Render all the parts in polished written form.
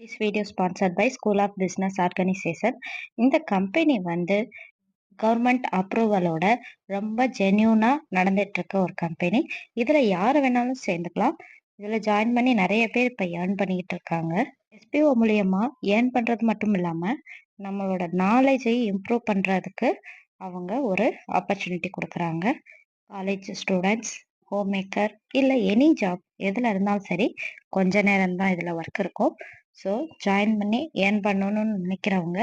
This video is sponsored by School of Business Organization. இந்த company government அப்ரூவலோட ரொம்ப ஜென்யூனா நடந்துட்டு இருக்க ஒரு கம்பெனி. இதுல யாரு வேணாலும் சேர்ந்துக்கலாம். இதுல ஜாயின் பண்ணி நிறைய பேர் இப்ப ஏர்ன் பண்ணிக்கிட்டு இருக்காங்க. எஸ்பிஓ மூலியமா ஏர்ன் பண்றது மட்டும் இல்லாம நம்மளோட நாலேஜை இம்ப்ரூவ் பண்றதுக்கு அவங்க ஒரு ஆப்பர்ச்சுனிட்டி கொடுக்குறாங்க. காலேஜ் ஸ்டூடெண்ட்ஸ், ஹோம் மேக்கர் இல்லை எனி ஜாப் எதில் இருந்தாலும் சரி, கொஞ்ச நேரம் தான் இதில் ஒர்க் இருக்கும். ஸோ ஜாயின் பண்ணி ஏர்ன் பண்ணணும்னு நினைக்கிறவங்க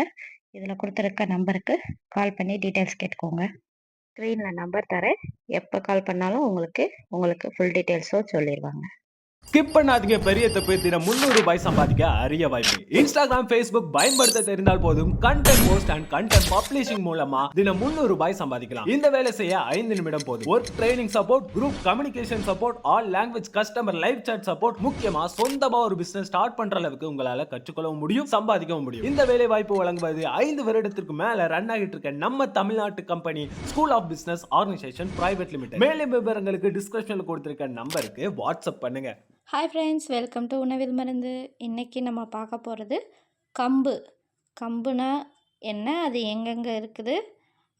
இதில் கொடுத்துருக்க நம்பருக்கு கால் பண்ணி டீட்டெயில்ஸ் கேட்டுக்கோங்க. ஸ்க்ரீனில் நம்பர் தரேன். எப்போ கால் பண்ணாலும் உங்களுக்கு ஃபுல் டீட்டெயில்ஸும் சொல்லிடுவாங்க. ஸ்கிப் பண்ணாதீங்க. பெரிய தப்பு. தினம் 300 ரூபாய் சம்பாதிக்க அரிய வாய்ப்பு. இன்ஸ்டாகிராம், ஃபேஸ்புக் பயன்படுத்த தெரிந்தால் போதும். Content post and content publishing மூலமா தினம் 300 ரூபாய் சம்பாதிக்கலாம். இந்த வேலை செய்ய 5 நிமிடம் போதும். Work training support, group communication support, all language customer live chat support, முக்கியமா சொந்தமா ஒரு பிசினஸ் ஸ்டார்ட் பண்ற அளவுக்கு உங்களால கற்றுக்கொள்ளவும் முடியும், சம்பாதிக்கவும் முடியும். இந்த வேலை வாய்ப்பு வழங்குவது 5 வருடத்திற்கு மேல ரன் ஆகிட்டு இருக்க நம்ம தமிழ்நாட்டு company school of business organisation private limited. மேலும் விவரங்களுக்கு டிஸ்கிரிப்ஷன்ல கொடுத்திருக்க நம்பருக்கு வாட்ஸ்அப் பண்ணுங்க. ஹாய் ஃப்ரெண்ட்ஸ், வெல்கம் டு உணவில் மருந்து. இன்றைக்கி நம்ம பார்க்க போகிறது கம்பு. கம்புனா என்ன, அது எங்கெங்கே இருக்குது,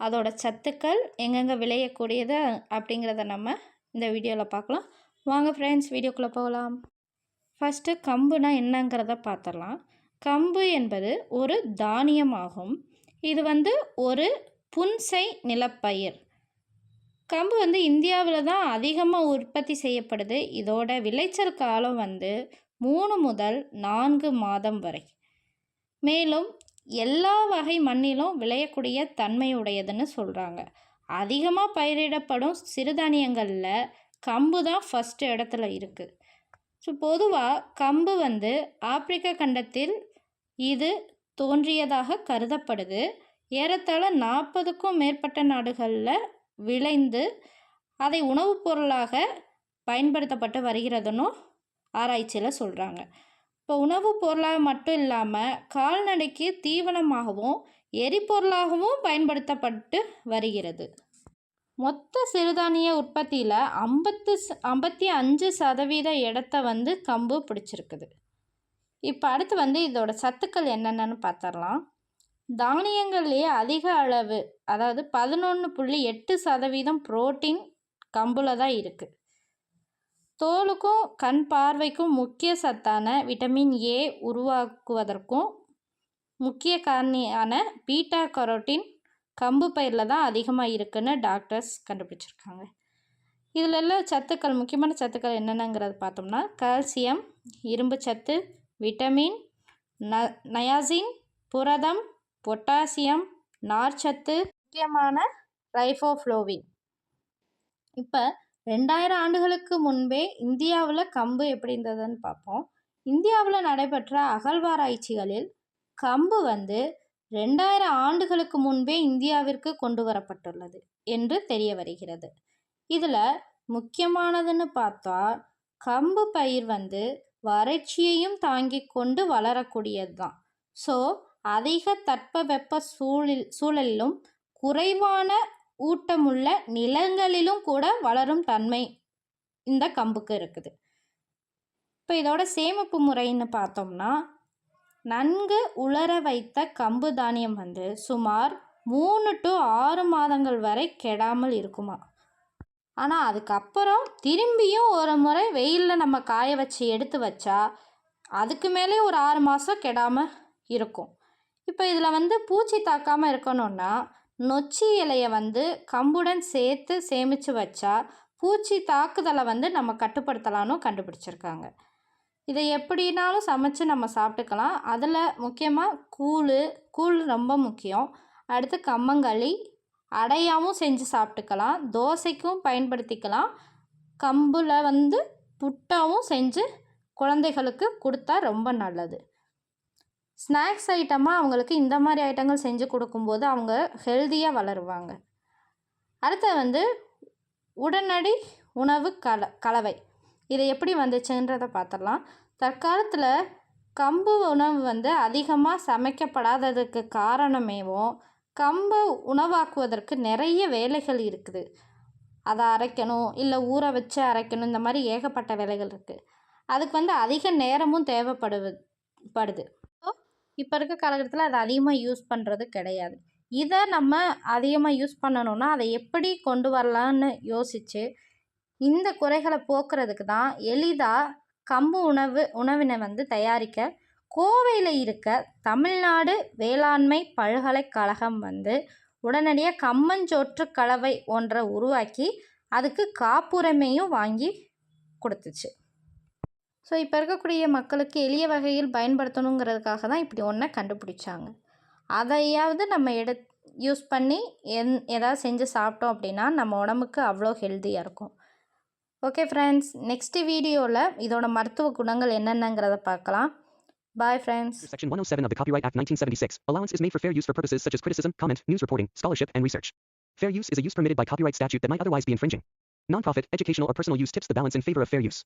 அதோட சத்துக்கள் எங்கெங்கே விளையக்கூடியது அப்படிங்கிறத நம்ம இந்த வீடியோவில் பார்க்கலாம். வாங்க ஃப்ரெண்ட்ஸ், வீடியோக்குள்ளே போகலாம். ஃபஸ்ட்டு கம்புனா என்னங்கிறத பார்த்துடலாம். கம்பு என்பது ஒரு தானியமாகும். இது ஒரு புன்சை நிலப்பயிர். கம்பு இந்தியாவில் தான் அதிகமாக உற்பத்தி செய்யப்படுது. இதோட விளைச்சல் காலம் 3 முதல் 4 மாதம் வரை. மேலும் எல்லா வகை மண்ணிலும் விளையக்கூடிய தன்மையுடையதுன்னு சொல்கிறாங்க. அதிகமாக பயிரிடப்படும் சிறுதானியங்களில் கம்பு தான் ஃபஸ்ட்டு இடத்துல இருக்குது. ஸோ பொதுவாக கம்பு ஆப்பிரிக்க கண்டத்தில் இது தோன்றியதாக கருதப்படுது. ஏறத்தாழ 40க்கும் மேற்பட்ட நாடுகளில் விளைந்து அதை உணவுப் பொருளாக பயன்படுத்தப்பட்டு வருகிறதுன்னு ஆராய்ச்சியில் சொல்கிறாங்க. இப்போ உணவுப் பொருளாக மட்டும் இல்லாமல் கால்நடைக்கு தீவனமாகவும் எரிபொருளாகவும் பயன்படுத்தப்பட்டு வருகிறது. மொத்த சிறுதானிய உற்பத்தியில் 55% இடத்த கம்பு பிடிச்சிருக்குது. இப்போ அடுத்து இதோட சத்துக்கள் என்னென்னு பார்த்துடலாம். தானியங்கள்லேயே அதிக அளவு, அதாவது 11.8% புரோட்டீன் கம்பில் தான் இருக்குது. தோலுக்கும் கண் பார்வைக்கும் முக்கிய சத்தான விட்டமின் ஏ உருவாக்குவதற்கும் முக்கிய காரணியான பீட்டா கரோட்டின் கம்பு பயிரில் தான் அதிகமாக இருக்குதுன்னு டாக்டர்ஸ் கண்டுபிடிச்சிருக்காங்க. இதில் எல்லாம் சத்துக்கள், முக்கியமான சத்துக்கள் என்னென்னங்கிறது பார்த்தோம்னா கால்சியம், இரும்பு சத்து, விட்டமின், நயாசின், புரதம், பொட்டாசியம், நார்ச்சத்து, முக்கியமான ரைபோஃப்ளோவின். இப்போ 2000 ஆண்டுகளுக்கு முன்பே இந்தியாவில் கம்பு எப்படி இருந்ததுன்னு பார்ப்போம். இந்தியாவில் நடைபெற்ற அகழ்வாராய்ச்சிகளில் கம்பு 2000 ஆண்டுகளுக்கு முன்பே இந்தியாவிற்கு கொண்டு வரப்பட்டுள்ளது என்று தெரிய வருகிறது. இதில் முக்கியமானதுன்னு பார்த்தா கம்பு பயிர் வறட்சியையும் தாங்கி கொண்டு வளரக்கூடியது தான். ஸோ அதிக தட்பவெப்ப சூழலிலும் குறைவான ஊட்டமுள்ள நிலங்களிலும் கூட வளரும் தன்மை இந்த கம்புக்கு இருக்குது. இப்போ இதோட சேமிப்பு முறைன்னு பார்த்தோம்னா நன்கு உலர வைத்த கம்பு தானியம் சுமார் 3 to 6 மாதங்கள் வரை கெடாமல் இருக்குமா. ஆனால் அதுக்கப்புறம் திரும்பியும் ஒரு முறை வெயிலில் நம்ம காய வச்சு எடுத்து வச்சா அதுக்கு மேலே ஒரு 6 மாதம் கெடாமல் இருக்கும். இப்போ இதில் பூச்சி தாக்காமல் இருக்கணும்னா நொச்சி இலையை கம்புடன் சேர்த்து சேமித்து வச்சா பூச்சி தாக்குதலை நம்ம கட்டுப்படுத்தலான்னு கண்டுபிடிச்சிருக்காங்க. இதை எப்படினாலும் சமைச்சு நம்ம சாப்பிட்டுக்கலாம். அதில் முக்கியமாக கூழ் ரொம்ப முக்கியம். அடுத்து கம்மங்களி, அடையாவும் செஞ்சு சாப்பிட்டுக்கலாம். தோசைக்கும் பயன்படுத்திக்கலாம். கம்பில் புட்டாவும் செஞ்சு குழந்தைகளுக்கு கொடுத்தா ரொம்ப நல்லது. ஸ்நாக்ஸ் ஐட்டமாக அவங்களுக்கு இந்த மாதிரி ஐட்டங்கள் செஞ்சு கொடுக்கும்போது அவங்க ஹெல்த்தியாக வளருவாங்க. அடுத்து உடனடி உணவு கலவை. இதை எப்படி வந்துச்சுன்றதை பார்த்துடலாம். தற்காலத்தில் கம்பு உணவு அதிகமாக சமைக்கப்படாததுக்கு காரணமேவும் கம்பு உணவாக்குவதற்கு நிறைய வேலைகள் இருக்குது. அதை அரைக்கணும், இல்லை ஊற வச்சு அரைக்கணும், இந்த மாதிரி ஏகப்பட்ட வேலைகள் இருக்குது. அதுக்கு அதிக நேரமும் படுது. இப்போ இருக்க காலகட்டத்தில் அதை அதிகமாக யூஸ் பண்ணுறது கிடையாது. இதை நம்ம அதிகமாக யூஸ் பண்ணணும்னா அதை எப்படி கொண்டு வரலான்னு யோசித்து இந்த குறைகளை போக்குறதுக்கு தான் எளிதாக கம்பு உணவினை வந்து தயாரிக்க கோவையில் இருக்க தமிழ்நாடு வேளாண்மை பல்கலைக்கழகம் வந்து உடனடியாக கம்மஞ்சோற்று கலவை ஒன்றை உருவாக்கி அதுக்கு காப்புரிமையும் வாங்கி கொடுத்துச்சு. ஸோ இப்போ இருக்கக்கூடிய மக்களுக்கு எளிய வகையில் பயன்படுத்தணுங்கிறதுக்காக தான் இப்படி ஒன்றை கண்டுபிடிச்சாங்க. அதையாவது நம்ம யூஸ் பண்ணி ஏதாவது செஞ்சு சாப்பிட்டோம் அப்படின்னா நம்ம உடம்புக்கு அவ்வளோ ஹெல்த்தியாக இருக்கும். ஓகே ஃப்ரெண்ட்ஸ், நெக்ஸ்ட் வீடியோவில் இதோட மருத்துவ குணங்கள் என்னென்னங்கிறத பார்க்கலாம். Bye friends. Section 107 of the Copyright Act 1976. Allowance is made for fair use for purposes such as criticism, comment, news reporting, scholarship, and research. Fair use is a use permitted by copyright statute that might otherwise be infringing. Non-profit, educational, or personal use tips the balance in favor of fair use.